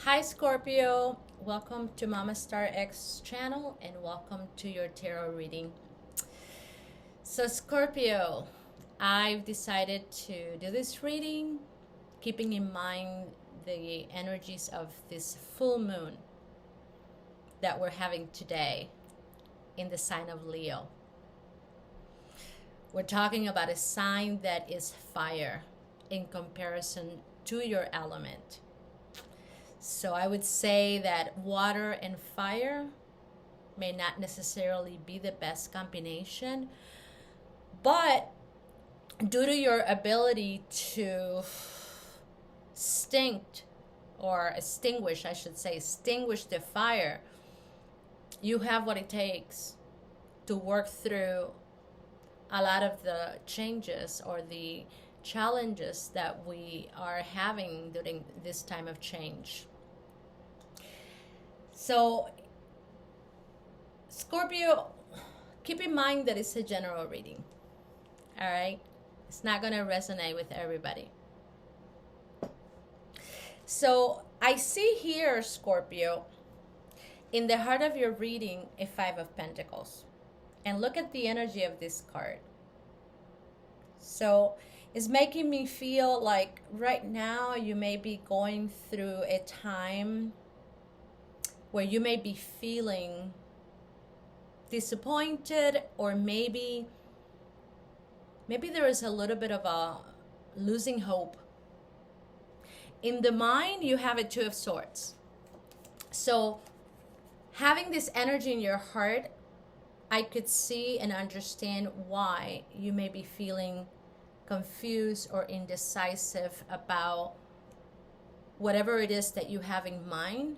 Hi Scorpio, welcome to Mama Star X channel and welcome to your tarot reading. So Scorpio, I've decided to do this reading keeping in mind the energies of this full moon that we're having today in the sign of Leo. We're talking about a sign that is fire in comparison to your element. So I would say that water and fire may not necessarily be the best combination, but due to your ability to extinguish the fire, you have what it takes to work through a lot of the changes or the challenges that we are having during this time of change. So, Scorpio, keep in mind that it's a general reading. All right? It's not going to resonate with everybody. So, I see here, Scorpio, in the heart of your reading, a Five of Pentacles. And look at the energy of this card. So, it's making me feel like right now you may be going through a time where you may be feeling disappointed, or maybe there is a little bit of a losing hope. In the mind, you have a Two of Swords. So having this energy in your heart, I could see and understand why you may be feeling confused or indecisive about whatever it is that you have in mind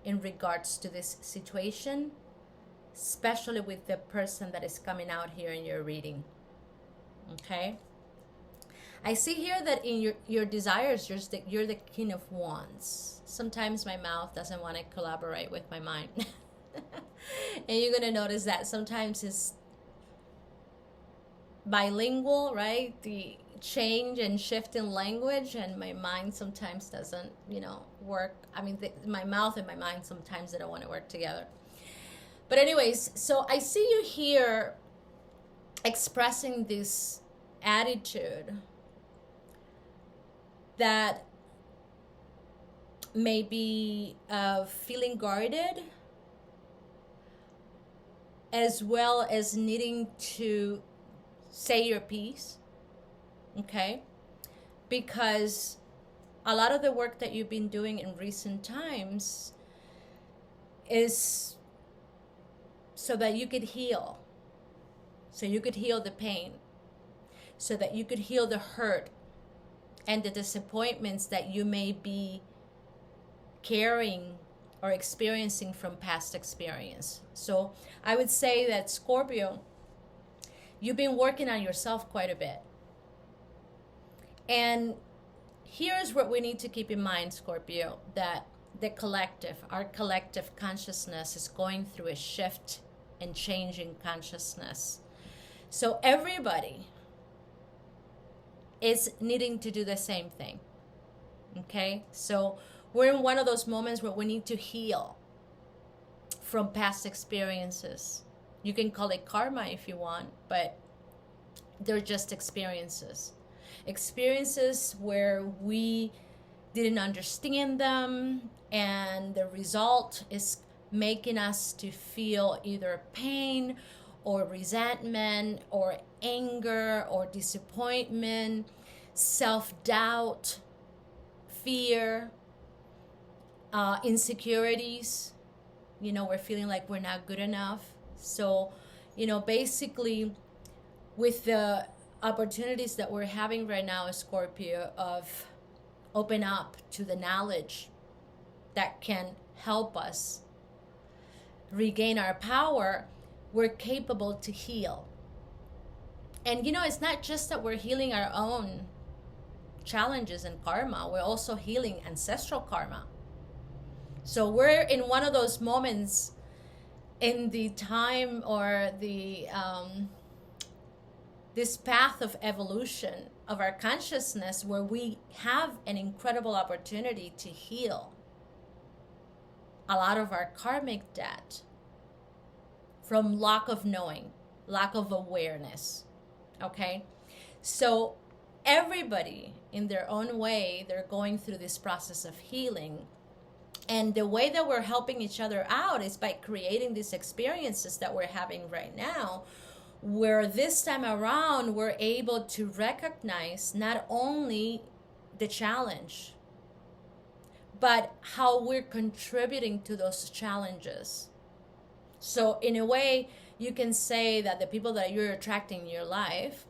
in regards to this situation, especially with the person that is coming out here in your reading. Okay? I see here that in your desires, you're the King of Wands. Sometimes my mouth doesn't want to collaborate with my mind. And you're going to notice that sometimes it's bilingual, right? The change and shift in language, and my mind sometimes doesn't, work. I mean, my mouth and my mind sometimes they don't want to work together. But anyways, so I see you here expressing this attitude that may be feeling guarded, as well as needing to say your piece, okay? Because a lot of the work that you've been doing in recent times is so that you could heal. So you could heal the pain. So that you could heal the hurt and the disappointments that you may be carrying or experiencing from past experience. So I would say that, Scorpio, you've been working on yourself quite a bit. And here's what we need to keep in mind, Scorpio, that our collective consciousness is going through a shift and change in consciousness. So everybody is needing to do the same thing. Okay? So we're in one of those moments where we need to heal from past experiences. You can call it karma if you want, but they're just experiences. Experiences where we didn't understand them, and the result is making us to feel either pain or resentment or anger or disappointment, self-doubt, fear, insecurities. We're feeling like we're not good enough. So, basically, with the opportunities that we're having right now, Scorpio, of open up to the knowledge that can help us regain our power, we're capable to heal. And it's not just that we're healing our own challenges and karma, we're also healing ancestral karma. So we're in one of those moments in the time or the this path of evolution of our consciousness where we have an incredible opportunity to heal a lot of our karmic debt from lack of knowing, lack of awareness. Okay? So everybody in their own way, they're going through this process of healing. And the way that we're helping each other out is by creating these experiences that we're having right now, where this time around we're able to recognize not only the challenge, but how we're contributing to those challenges. So in a way, you can say that the people that you're attracting in your life,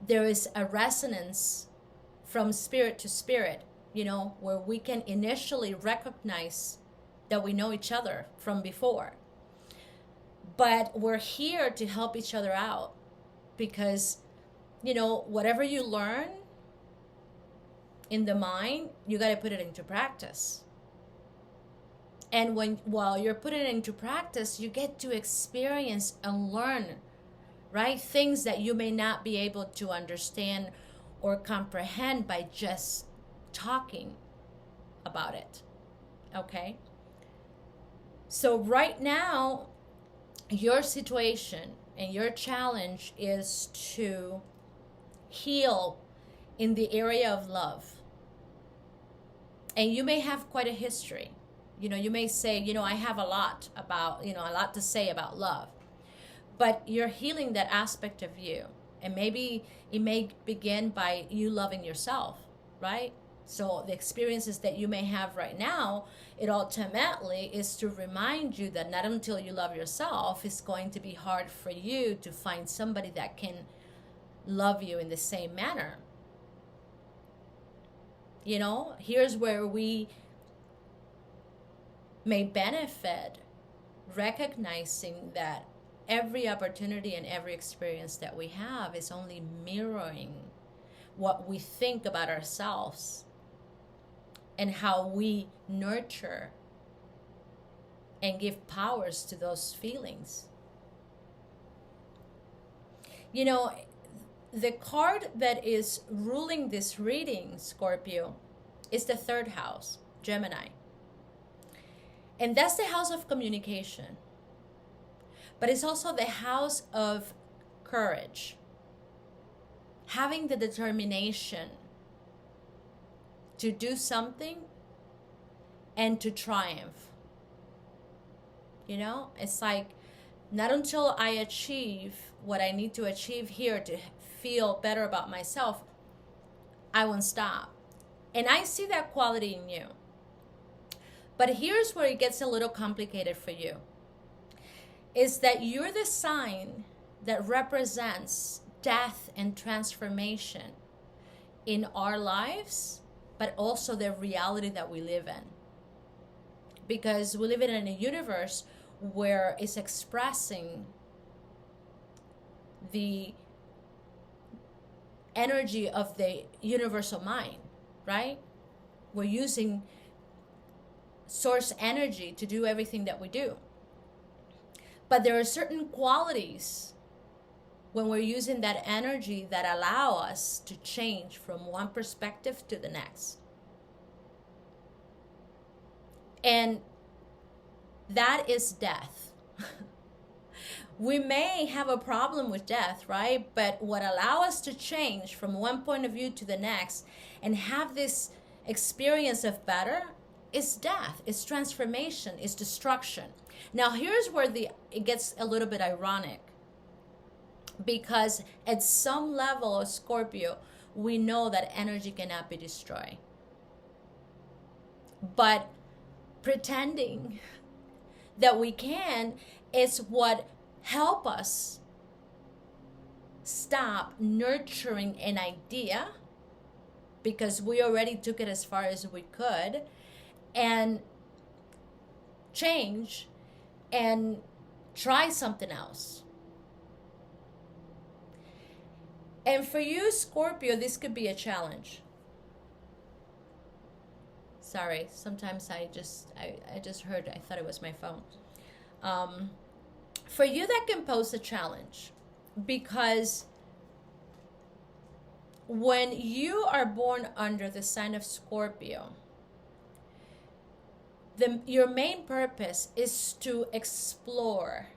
there is a resonance from spirit to spirit, you know, where we can initially recognize that we know each other from before. But we're here to help each other out because, you know, whatever you learn in the mind, you got to put it into practice. And while you're putting it into practice, you get to experience and learn, right? Things that you may not be able to understand or comprehend by just talking about it. Okay? So right now, your situation and your challenge is to heal in the area of love. And you may have quite a history. You know, you may say, you know, I have a lot to say about love. But you're healing that aspect of you. And maybe it may begin by you loving yourself, right? So the experiences that you may have right now, it ultimately is to remind you that not until you love yourself, it's going to be hard for you to find somebody that can love you in the same manner. You know, here's where we may benefit recognizing that every opportunity and every experience that we have is only mirroring what we think about ourselves and how we nurture and give powers to those feelings. You know, the card that is ruling this reading, Scorpio, is the third house, Gemini. And that's the house of communication. But it's also the house of courage. Having the determination to do something and to triumph. You know, it's like, not until I achieve what I need to achieve here to feel better about myself, I won't stop. And I see that quality in you. But here's where it gets a little complicated for you. Is that you're the sign that represents death and transformation in our lives, but also the reality that we live in. Because we live in a universe where it's expressing the energy of the universal mind, right? We're using source energy to do everything that we do. But there are certain qualities when we're using that energy that allow us to change from one perspective to the next. And that is death. We may have a problem with death, right? But what allows us to change from one point of view to the next and have this experience of better is death, is transformation, is destruction. Now here's where it gets a little bit ironic. Because at some level of Scorpio, we know that energy cannot be destroyed. But pretending that we can is what help us stop nurturing an idea, because we already took it as far as we could, and change and try something else. And for you, Scorpio, this could be a challenge. Sorry, sometimes I just heard, I thought it was my phone. For you, that can pose a challenge, because when you are born under the sign of Scorpio, your main purpose is to explore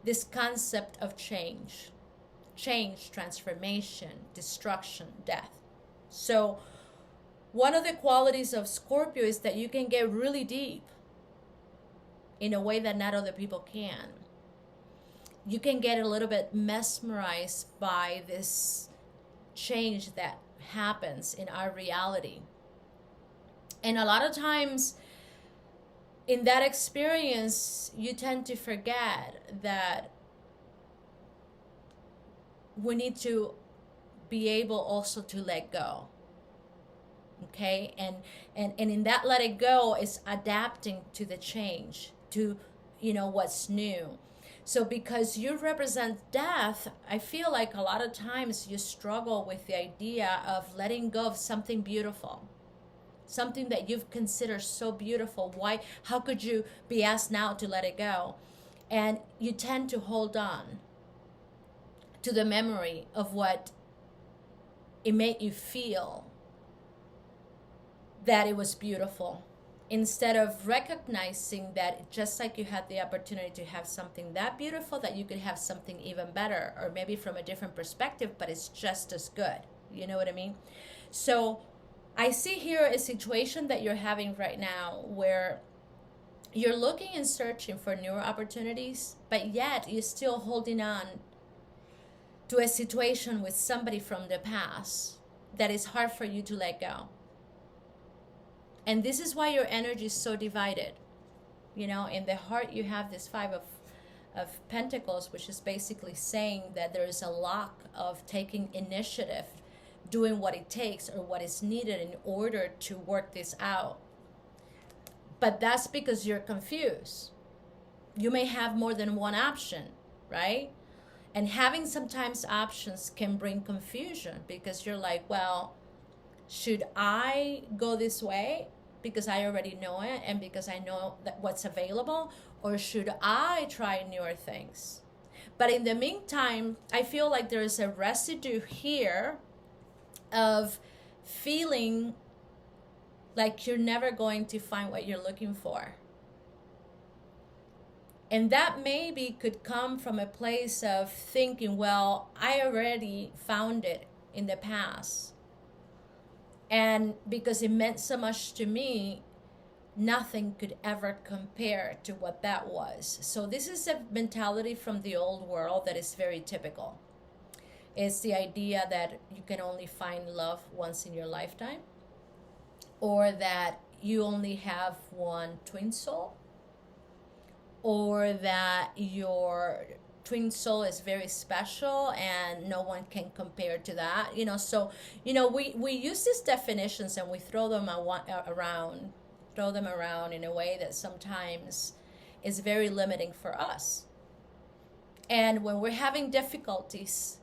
this concept of change, transformation, destruction, death. So one of the qualities of Scorpio is that you can get really deep in a way that not other people can. You can get a little bit mesmerized by this change that happens in our reality. And a lot of times in that experience, you tend to forget that we need to be able also to let go. Okay, and in that let it go is adapting to the change, to what's new. So because you represent death, I feel like a lot of times you struggle with the idea of letting go of something beautiful, something that you've considered so beautiful. How could you be asked now to let it go? And you tend to hold on to the memory of what it made you feel that it was beautiful, instead of recognizing that just like you had the opportunity to have something that beautiful, that you could have something even better, or maybe from a different perspective, but it's just as good. You know what I mean? So I see here a situation that you're having right now where you're looking and searching for newer opportunities, but yet you're still holding on to a situation with somebody from the past that is hard for you to let go. And this is why your energy is so divided. In the heart, you have this Five of Pentacles, which is basically saying that there is a lack of taking initiative, doing what it takes or what is needed in order to work this out. But that's because you're confused. You may have more than one option, right? And having sometimes options can bring confusion, because you're like, well, should I go this way because I already know it and because I know that what's available, or should I try newer things? But in the meantime, I feel like there is a residue here of feeling like you're never going to find what you're looking for. And that maybe could come from a place of thinking, well, I already found it in the past. And because it meant so much to me, nothing could ever compare to what that was. So this is a mentality from the old world that is very typical. It's the idea that you can only find love once in your lifetime, or that you only have one twin soul, or that your twin soul is very special and no one can compare to that. So we use these definitions and we throw them around in a way that sometimes is very limiting for us. And when we're having difficulties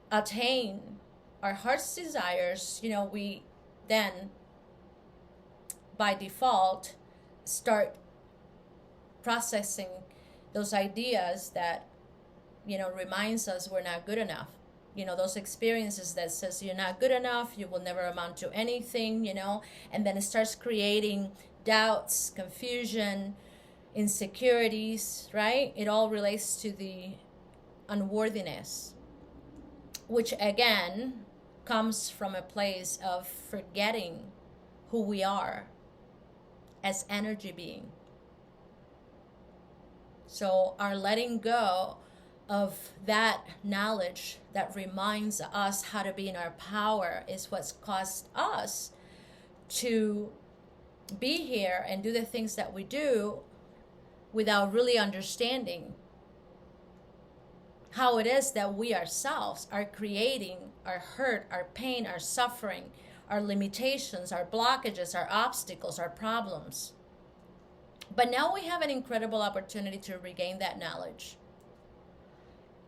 attain our heart's desires, we then by default start processing those ideas that reminds us we're not good enough. Those experiences that says you're not good enough, you will never amount to anything, and then it starts creating doubts, confusion, insecurities, right? It all relates to the unworthiness, which again comes from a place of forgetting who we are as energy being. So our letting go of that knowledge that reminds us how to be in our power is what's caused us to be here and do the things that we do without really understanding how it is that we ourselves are creating our hurt, our pain, our suffering, our limitations, our blockages, our obstacles, our problems. But now we have an incredible opportunity to regain that knowledge.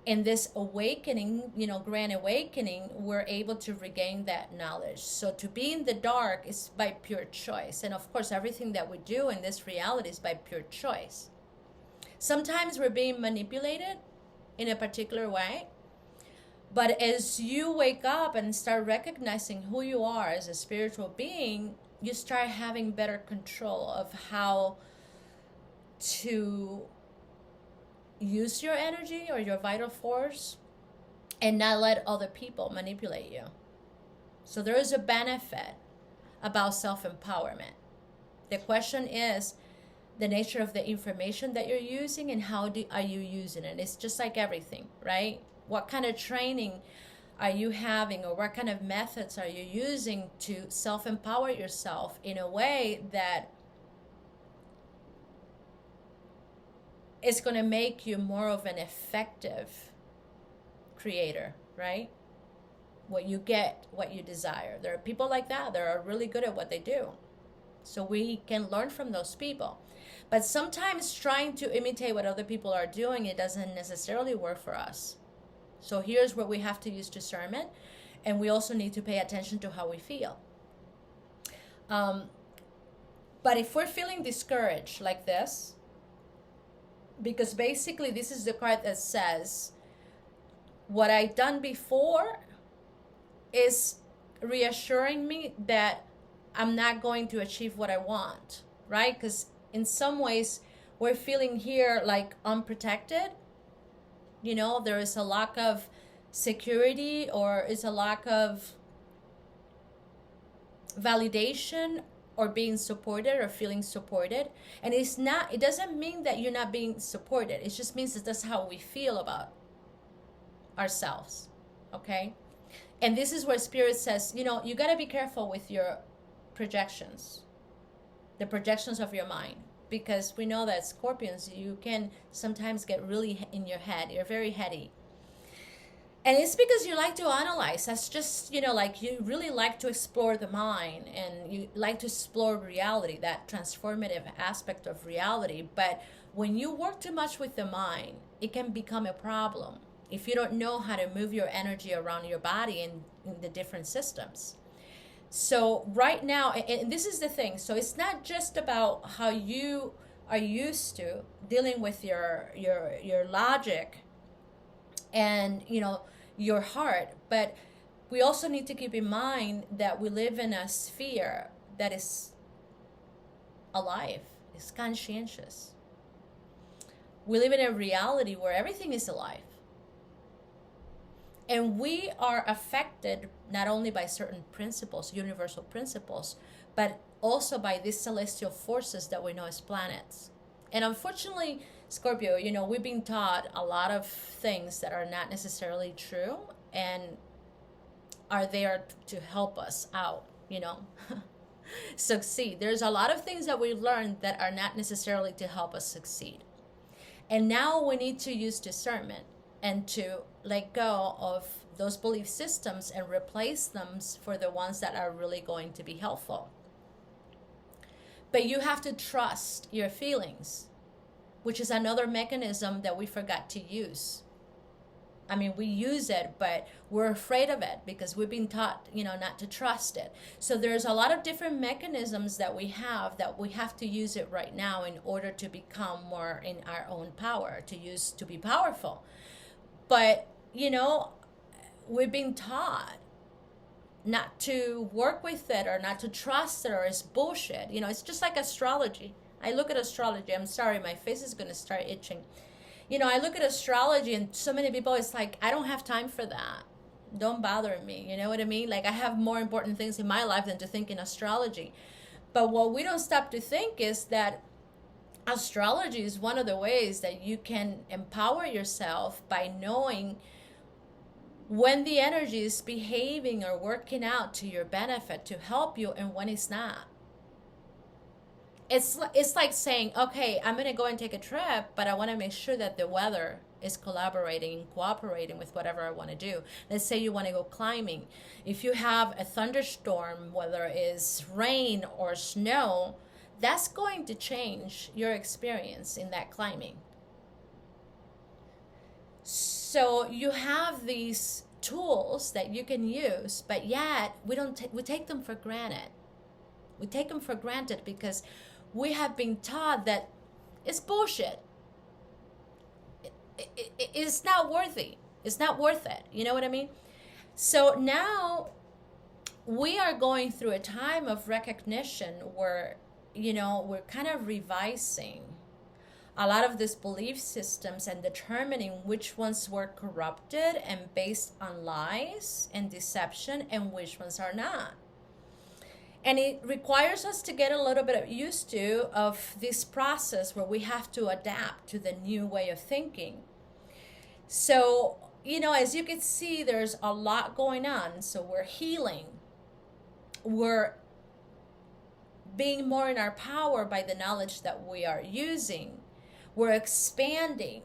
In this awakening, grand awakening, we're able to regain that knowledge. So to be in the dark is by pure choice. And of course, everything that we do in this reality is by pure choice. Sometimes we're being manipulated in a particular way. But as you wake up and start recognizing who you are as a spiritual being, you start having better control of how to use your energy or your vital force and not let other people manipulate you. So there is a benefit about self-empowerment. The question is the nature of the information that you're using and are you using it. It's just like everything, right? What kind of training are you having, or what kind of methods are you using to self-empower yourself in a way that is going to make you more of an effective creator, right? What you get, what you desire. There are people like that are really good at what they do. So we can learn from those people. But sometimes trying to imitate what other people are doing, it doesn't necessarily work for us. So here's where we have to use discernment, and we also need to pay attention to how we feel. But if we're feeling discouraged like this, because basically this is the card that says, what I've done before is reassuring me that I'm not going to achieve what I want, right? Because in some ways we're feeling here like unprotected. You know, there is a lack of security, or is a lack of validation, or being supported, or feeling supported. And it doesn't mean that you're not being supported. It just means that that's how we feel about ourselves. Okay? And this is where Spirit says, you know, you got to be careful with your projections, the projections of your mind. Because we know that Scorpions, you can sometimes get really in your head. You're very heady. And it's because you like to analyze. That's just, you know, like you really like to explore the mind, and you like to explore reality, that transformative aspect of reality. But when you work too much with the mind, it can become a problem if you don't know how to move your energy around your body in the different systems. So right now, and this is the thing, so it's not just about how you are used to dealing with your logic and, you know, your heart, but we also need to keep in mind that we live in a sphere that is alive, is conscientious. We live in a reality where everything is alive. And we are affected not only by certain principles, universal principles, but also by these celestial forces that we know as planets. And unfortunately, Scorpio, you know, we've been taught a lot of things that are not necessarily true and are there to help us out, you know, succeed. There's a lot of things that we learned that are not necessarily to help us succeed. And now we need to use discernment and to let go of those belief systems and replace them for the ones that are really going to be helpful. But you have to trust your feelings, which is another mechanism that we forgot to use. I mean, we use it, but we're afraid of it because we've been taught, you know, not to trust it. So there's a lot of different mechanisms that we have to use it right now in order to become more in our own power, to be powerful. But, you know, we've been taught not to work with it or not to trust it, or it's bullshit. You know, it's just like astrology. I look at astrology. I'm sorry, my face is going to start itching. You know, I look at astrology and so many people, it's like, I don't have time for that. Don't bother me. You know what I mean? Like, I have more important things in my life than to think in astrology. But what we don't stop to think is that astrology is one of the ways that you can empower yourself by knowing when the energy is behaving or working out to your benefit to help you and when it's not. It's like saying, okay, I'm going to go and take a trip, but I want to make sure that the weather is collaborating and cooperating with whatever I want to do. Let's say you want to go climbing. If you have a thunderstorm, whether it's rain or snow, that's going to change your experience in that climbing. So you have these tools that you can use, but yet we take them for granted. We take them for granted because we have been taught that it's bullshit. It's not worthy. It's not worth it. You know what I mean? So now we are going through a time of recognition where, we're kind of revising a lot of these belief systems and determining which ones were corrupted and based on lies and deception and which ones are not. And it requires us to get a little bit used to of this process where we have to adapt to the new way of thinking. So, as you can see, there's a lot going on. So we're healing. We're being more in our power by the knowledge that we are using. We're expanding.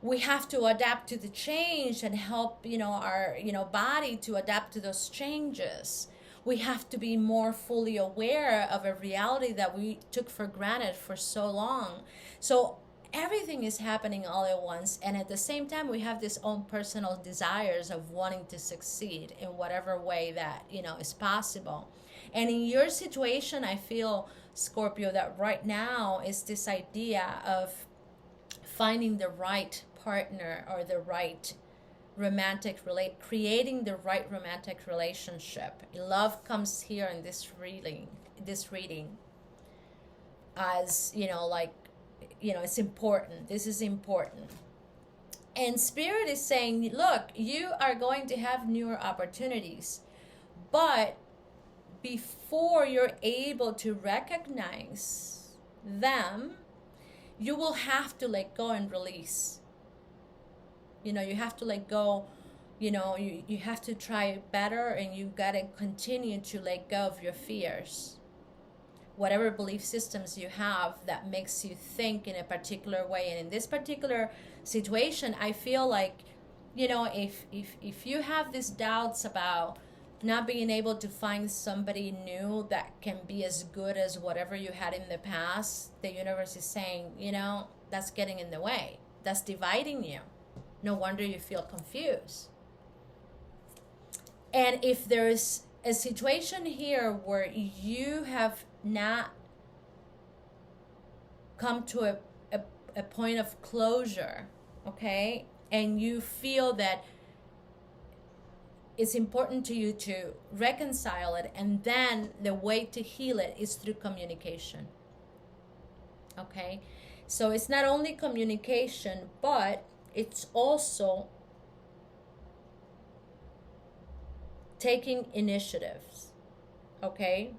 We have to adapt to the change and help, our, body to adapt to those changes. We have to be more fully aware of a reality that we took for granted for so long. So everything is happening all at once, and at the same time we have this own personal desires of wanting to succeed in whatever way that is possible. And in your situation, I feel, Scorpio, that right now is this idea of finding the right partner or the right creating the right romantic relationship. Love comes here in this reading as it's important. This is important. And Spirit is saying, look, you are going to have newer opportunities, but before you're able to recognize them, you will have to let go and release. You have to let go. You have to try better, and you got to continue to let go of your fears. Whatever belief systems you have that makes you think in a particular way. And in this particular situation, I feel like, if you have these doubts about not being able to find somebody new that can be as good as whatever you had in the past, the universe is saying, that's getting in the way. That's dividing you. No wonder you feel confused. And if there's a situation here where you have not come to a point of closure, okay, and you feel that it's important to you to reconcile it, and then the way to heal it is through communication. Okay, so it's not only communication, but it's also taking initiatives. Okay,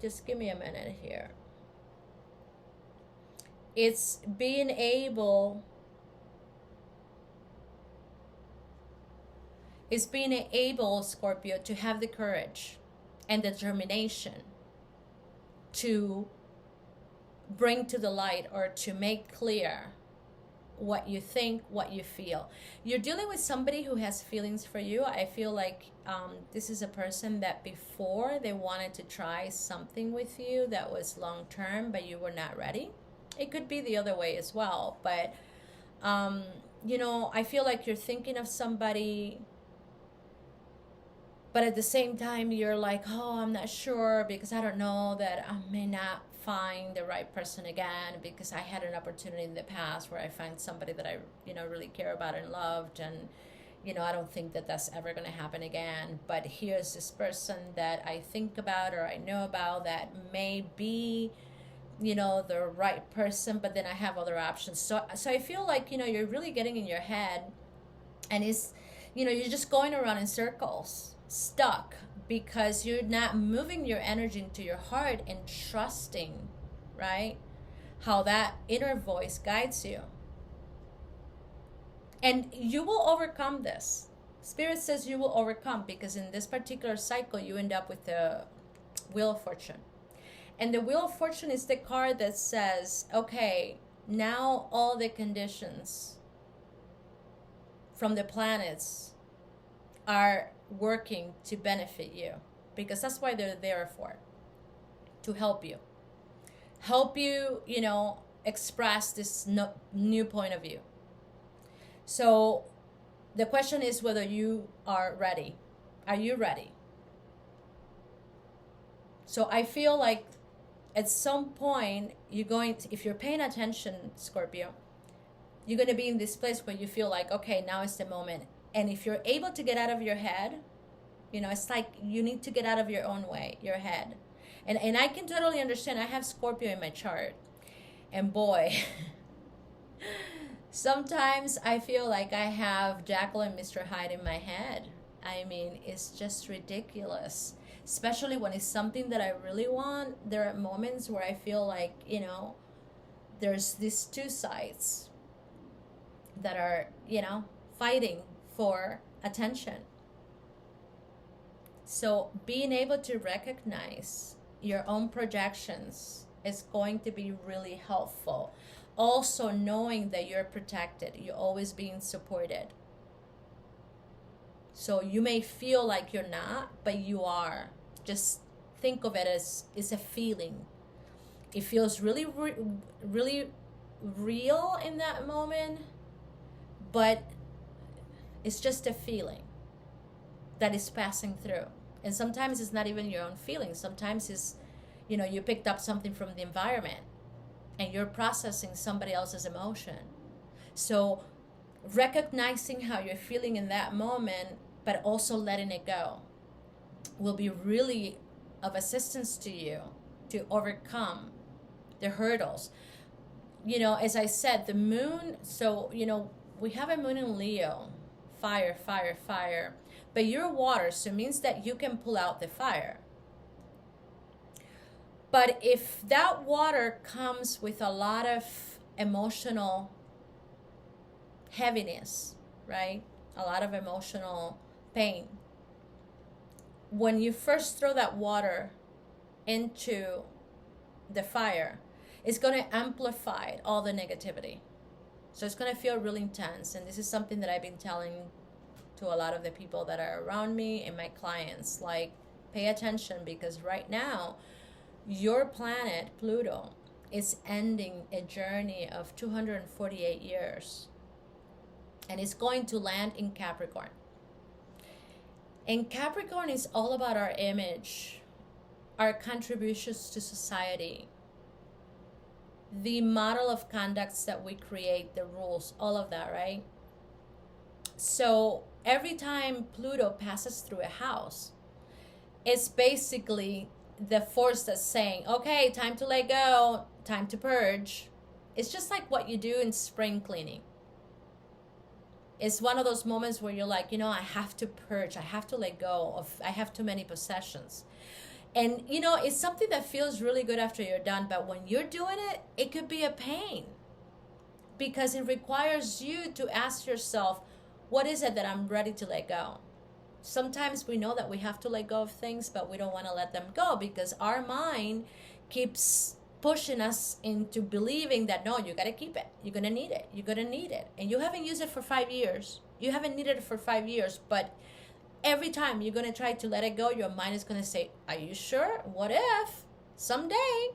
just give me a minute here. It's being able Scorpio, to have the courage and determination to bring to the light or to make clear what you think, what you feel. You're dealing with somebody who has feelings for you. I feel like this is a person that before they wanted to try something with you that was long term, but you were not ready. It could be the other way as well. But, I feel like you're thinking of somebody, but at the same time, you're like, oh, I'm not sure because I don't know that I may not find the right person again because I had an opportunity in the past where I find somebody that I, really care about and loved. And, I don't think that that's ever going to happen again. But here's this person that I think about or I know about that may be, the right person, but then I have other options. So I feel like, you're really getting in your head and it's, you're just going around in circles, stuck, because you're not moving your energy into your heart and trusting, right, how that inner voice guides you. And you will overcome this. Spirit says you will overcome, because in this particular cycle you end up with the Wheel of Fortune. And the Wheel of Fortune is the card that says, okay, now all the conditions from the planets are working to benefit you, because that's why they're there for, to help you express this new point of view. So the question is whether you are ready. Are you ready? So I feel like at some point if you're paying attention, Scorpio, you're going to be in this place where you feel like, okay, now is the moment. And if you're able to get out of your head, it's like you need to get out of your own way, your head. And I can totally understand. I have Scorpio in my chart. And boy, sometimes I feel like I have Jekyll and Mr. Hyde in my head. I mean, it's just ridiculous. Especially when it's something that I really want. There are moments where I feel like, there's these two sides that are, fighting for attention. So being able to recognize your own projections is going to be really helpful. Also knowing that you're protected, you're always being supported. So you may feel like you're not, but you are. Just think of it as it's a feeling. It feels really, really real in that moment, but it's just a feeling that is passing through. And sometimes it's not even your own feeling. Sometimes it's, you picked up something from the environment and you're processing somebody else's emotion. So recognizing how you're feeling in that moment, but also letting it go, will be really of assistance to you to overcome the hurdles. As I said, the moon, so, we have a moon in Leo, fire, fire, fire. But you're water, so it means that you can pull out the fire. But if that water comes with a lot of emotional heaviness, right? A lot of emotional pain. When you first throw that water into the fire, it's going to amplify all the negativity. So it's going to feel really intense. And this is something that I've been telling to a lot of the people that are around me and my clients. Like, pay attention, because right now, your planet, Pluto, is ending a journey of 248 years. And it's going to land in Capricorn. And Capricorn is all about our image, our contributions to society, the model of conducts that we create, the rules, all of that, right? So every time Pluto passes through a house, it's basically the force that's saying, okay, time to let go, time to purge. It's just like what you do in spring cleaning. It's one of those moments where you're like, I have to purge, I have to let go of, I have too many possessions. And, it's something that feels really good after you're done, but when you're doing it, it could be a pain. Because it requires you to ask yourself, what is it that I'm ready to let go? Sometimes we know that we have to let go of things, but we don't want to let them go because our mind keeps pushing us into believing that, no, you got to keep it. You're going to need it. You're going to need it. And you haven't used it for 5 years. You haven't needed it for 5 years, but every time you're going to try to let it go, your mind is going to say, are you sure? What if? Someday.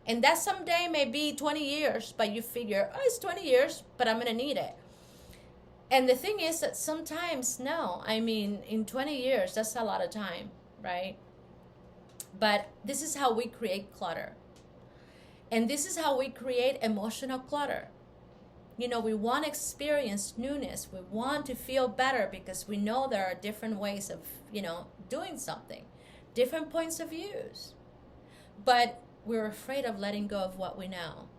And that someday may be 20 years, but you figure, oh, it's 20 years, but I'm going to need it. And the thing is that sometimes, no, I mean, in 20 years, that's a lot of time, right? But this is how we create clutter. And this is how we create emotional clutter. We want to experience newness. We want to feel better because we know there are different ways of, doing something, different points of views. But we're afraid of letting go of what we know.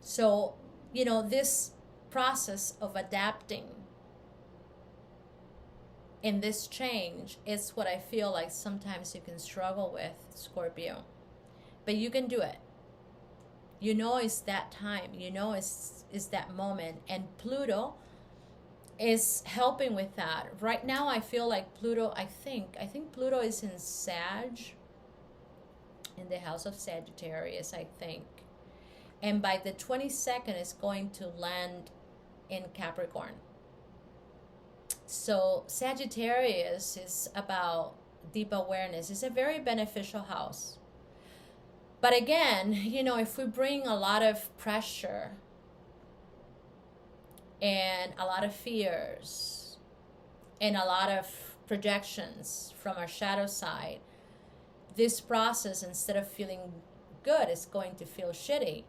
So, this process of adapting in this change is what I feel like sometimes you can struggle with, Scorpio. But you can do it. It's that time. It's that moment. And Pluto is helping with that. Right now I feel like Pluto, I think Pluto is in Sag, in the house of Sagittarius, I think. And by the 22nd, it's going to land in Capricorn. So Sagittarius is about deep awareness. It's a very beneficial house. But again, if we bring a lot of pressure and a lot of fears and a lot of projections from our shadow side, this process, instead of feeling good, is going to feel shitty.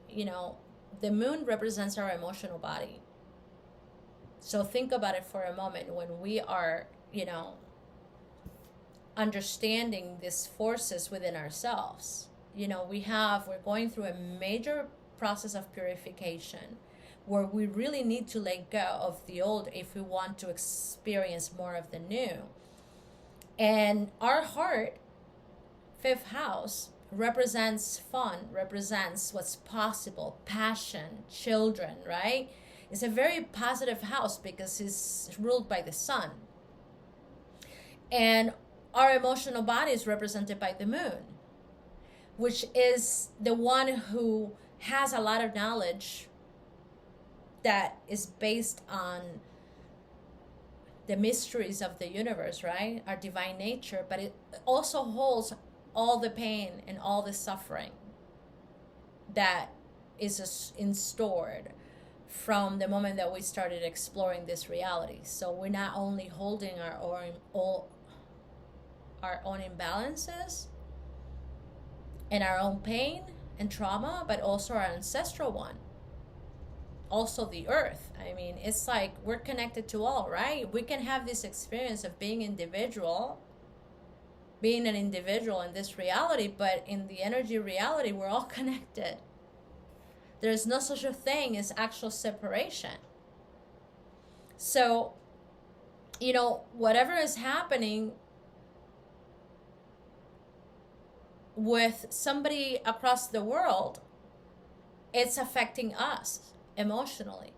The moon represents our emotional body. So think about it for a moment. When we are, understanding these forces within ourselves, we're going through a major process of purification where we really need to let go of the old if we want to experience more of the new. And our heart, fifth house, represents fun, represents what's possible, passion, children, right? It's a very positive house because it's ruled by the sun. And our emotional body is represented by the moon, which is the one who has a lot of knowledge that is based on the mysteries of the universe, right? Our divine nature, but it also holds all the pain and all the suffering that is stored from the moment that we started exploring this reality. So we're not only holding our own imbalances and our own pain and trauma, but also our ancestral one. Also the earth. I mean, it's like we're connected to all, right? We can have this experience of being an individual in this reality, but in the energy reality, we're all connected. There's no such a thing as actual separation. So, whatever is happening with somebody across the world, it's affecting us emotionally.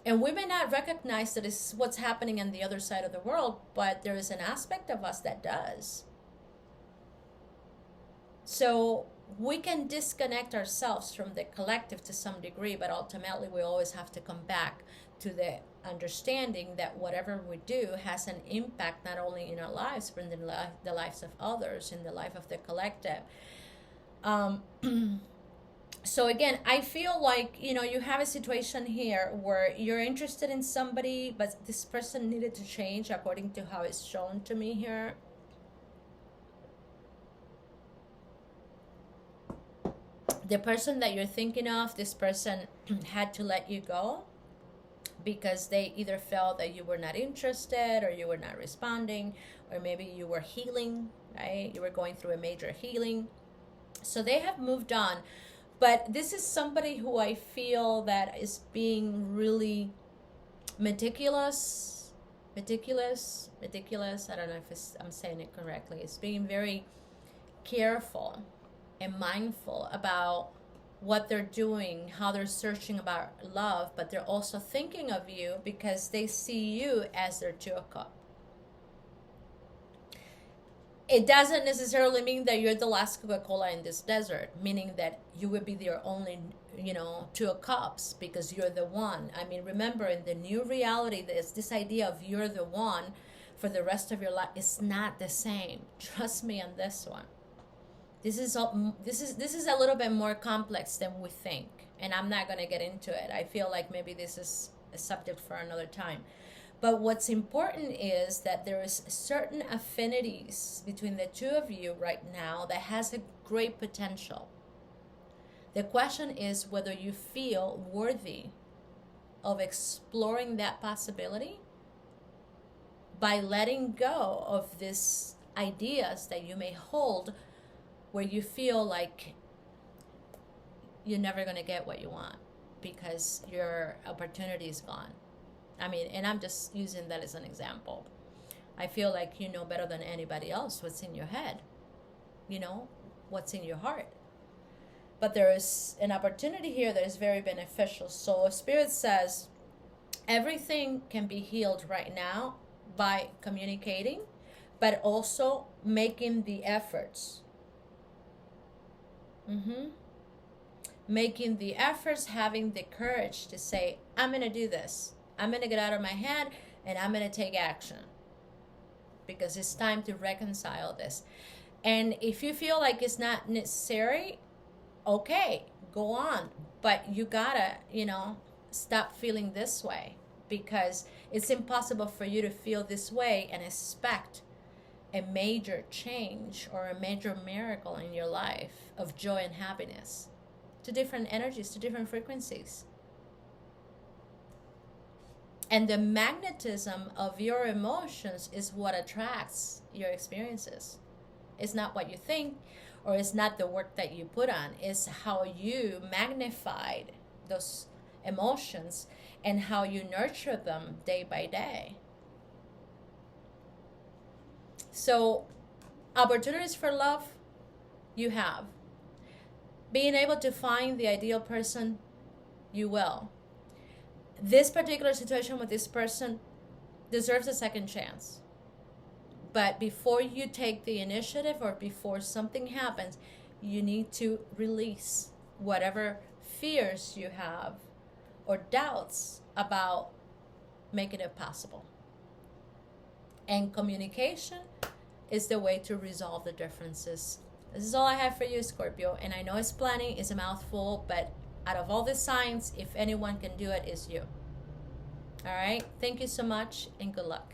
And we may not recognize that it's what's happening on the other side of the world, but there is an aspect of us that does. So we can disconnect ourselves from the collective to some degree, but ultimately we always have to come back to the understanding that whatever we do has an impact not only in our lives, but in the lives of others, in the life of the collective. So again, I feel like, you have a situation here where you're interested in somebody, but this person needed to change according to how it's shown to me here. The person that you're thinking of, this person had to let you go because they either felt that you were not interested or you were not responding, or maybe you were healing, right? You were going through a major healing. So they have moved on. But this is somebody who I feel that is being really meticulous. I don't know if I'm saying it correctly. It's being very careful and mindful about what they're doing, how they're searching about love, but they're also thinking of you because they see you as their Two of Cups. It doesn't necessarily mean that you're the last Coca-Cola in this desert, meaning that you would be their only, Two of Cups because you're the one. I mean, remember, in the new reality, there's this idea of you're the one for the rest of your life. It's not the same. Trust me on this one. This is a little bit more complex than we think, and I'm not going to get into it. I feel like maybe this is a subject for another time. But what's important is that there is certain affinities between the two of you right now that has a great potential. The question is whether you feel worthy of exploring that possibility by letting go of these ideas that you may hold where you feel like you're never going to get what you want because your opportunity is gone. I mean, and I'm just using that as an example. I feel like you know better than anybody else what's in your head, what's in your heart. But there is an opportunity here that is very beneficial. So Spirit says everything can be healed right now by communicating, but also making the efforts. Making the efforts, having the courage to say, I'm going to do this. I'm going to get out of my head and I'm going to take action because it's time to reconcile this. And if you feel like it's not necessary, okay, go on. But you gotta, stop feeling this way because it's impossible for you to feel this way and expect a major change or a major miracle in your life of joy and happiness. To different energies, to different frequencies. And the magnetism of your emotions is what attracts your experiences. It's not what you think, or it's not the work that you put on. It's how you magnified those emotions and how you nurture them day by day. So, opportunities for love, you have. Being able to find the ideal person, you will. This particular situation with this person deserves a second chance. But before you take the initiative, or before something happens, you need to release whatever fears you have or doubts about making it possible. And communication is the way to resolve the differences. This is all I have for you, Scorpio. And I know it's plenty, it's a mouthful, but out of all the signs, if anyone can do it, it's you. All right? Thank you so much, and good luck.